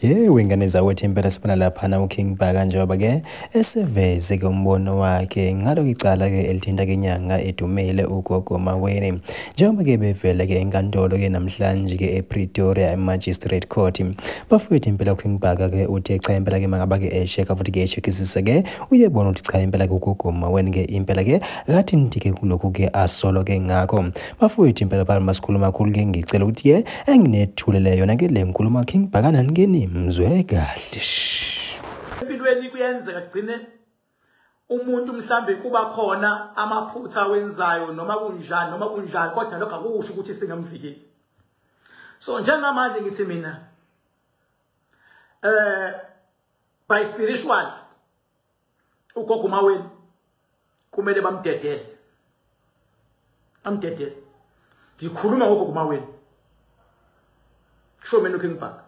Wengane zawethu impela sibona lapha na uKing Bhaka njengoba ke eseveze ke umbono wakhe ngalo icala ke elithinta ke inyanga edumile uGogo Maweni njengoba ke bevela ke enkantolo ke namhlanje ke ePretoria Magistrate Court. Bafowethu impela uKing Bhaka ke uthe cha impela ke mangaba ke esheka futhi ke eshekisisa ke uyebona ukuthi cha impela ke uGogo Maweni ke impela ke ngathi ndike kulokhu ke asolo ke ngakho. Bafowethu impela phela masikhuluma kakhulu ke ngicela ukuthi ke enginethulele yona ke le nkulumo King Bhaka nani mzwe kahle. Empilweni kuyenzeka kugcine umuntu mhlambe kuba khona amaphutha wenzayo noma kunjani kodwa lokho akusho ukuthi singamvikeli. So njengamanje ngithi mina by spiritual uGogo Maweni kumele bamdedele. Amdedele. Ngikhuluma ngoGogo Maweni. Kusho mina uKing Bhaka.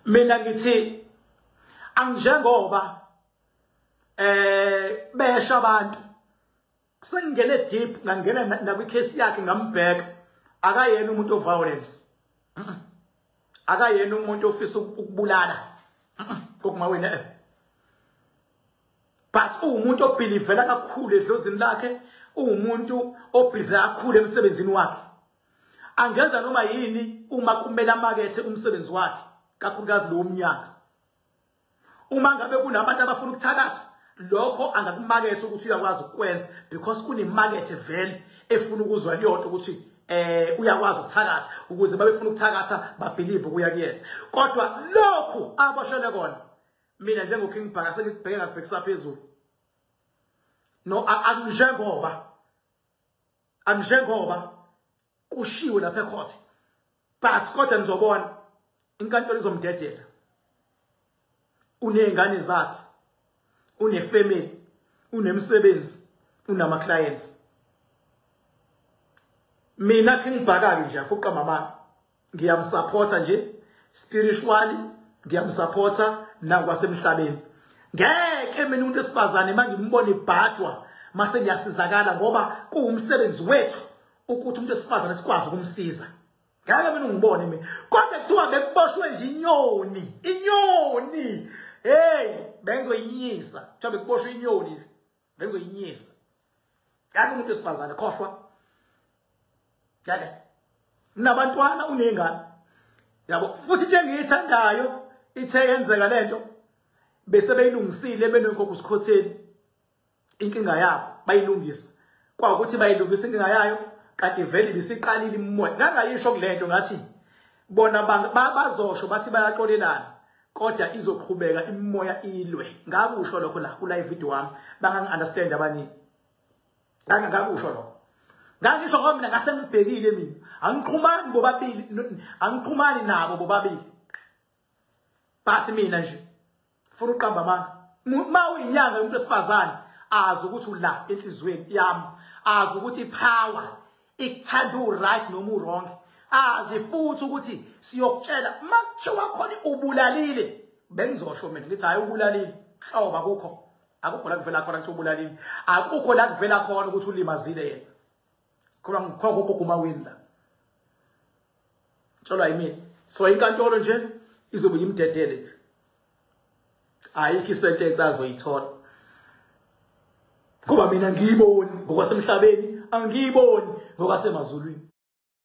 Mina ngithi angijengoba besha abantu sengene deep ngangena nakwicase yakhe ngambheka akayena umuntu of violence akayena umuntu ofisa ukubulala Gogo Maweni but umuntu obelievela kakhulu edlozini lakhe umuntu obelievela kakhulu emsebenzini wakhe angenza noma yini uma kumele amakethe umsebenzi wakhe kakhulukazi lo umnyaka uma ngabe kunabantu abafuna ukuthakatha lokho angakumakethe ukuthi uyakwazi ukwenza because kunemarket vele efuna ukuzwa liyonto ukuthi uyakwazi ukuthakatha ukuze babefuna ukuthakatha babelieve kuya kuyena kodwa lokho abashele kona mina njengoKing Bhaka sengibheke ngabhekisa phezulu no anjengoba kushiwo lapha ecourt but kodwa nizobona inkantolo izomdedela unezingane zakhe unefamily unemsebenzi unama clients mina King Bhaka nje afuqa mama ngiyamsupporta nje spiritually ngiyamsupporta nakwasemhlabeni ngeke mina umuntu esifazane mangimbone ibhajwa mase ngiyasizakala ngoba kuumsebenzi wethu ukuthi umuntu esifazane sikwazi ukumsiza ngeke mina ungibone mina kodwa kuthiwa bekuboshwe nje inyoni bengizoyinyisa kuthiwa bekuboshwe inyoni bengizoyinyisa ngeke umuntu esifazane khohlwa ngeke nabantwana unengane yabo futhi into engiyithandayo ithe yenzeka lento bese beyilungisile benonke kusikhotheni inkinga yabo bayilungisa kwa ukuthi bayilungisa inkinga yayo kanti vele bisiqalile imimoya ngangayisho kulento ngathi bona bazosho bathi bayaxolelana kodwa izoqhubeka imimoya ilwe ngakusho lokho la ku live video wami bangangi understand abanini ngakusho lokho ngangisho ngoba mina ngase ngibhekile mina angiqhumani nabo bobabili but mina nje ufuna uqamba ma uyinyanga umuntu esifazane azi ukuthi ula enhlizweni yami azi ukuthi power ikuthanda right noma wrong azi futhi ukuthi siyokutshela makuthiwa khona ubulalile bengizosho mina ngithi hayi ubulalile hloba akukho la kuvela khona ukuthi ubulalile akukho la kuvela khona ukuthi ulimazile yena kuba ngikho uGogo Maweni la tsholwa yimini so inkantolo nje izobe imdedele nje ayikho isentence azoyithola ngoba mina ngiyiboni ngokwasemhlabeni angiyiboni ngokwasemazulwini.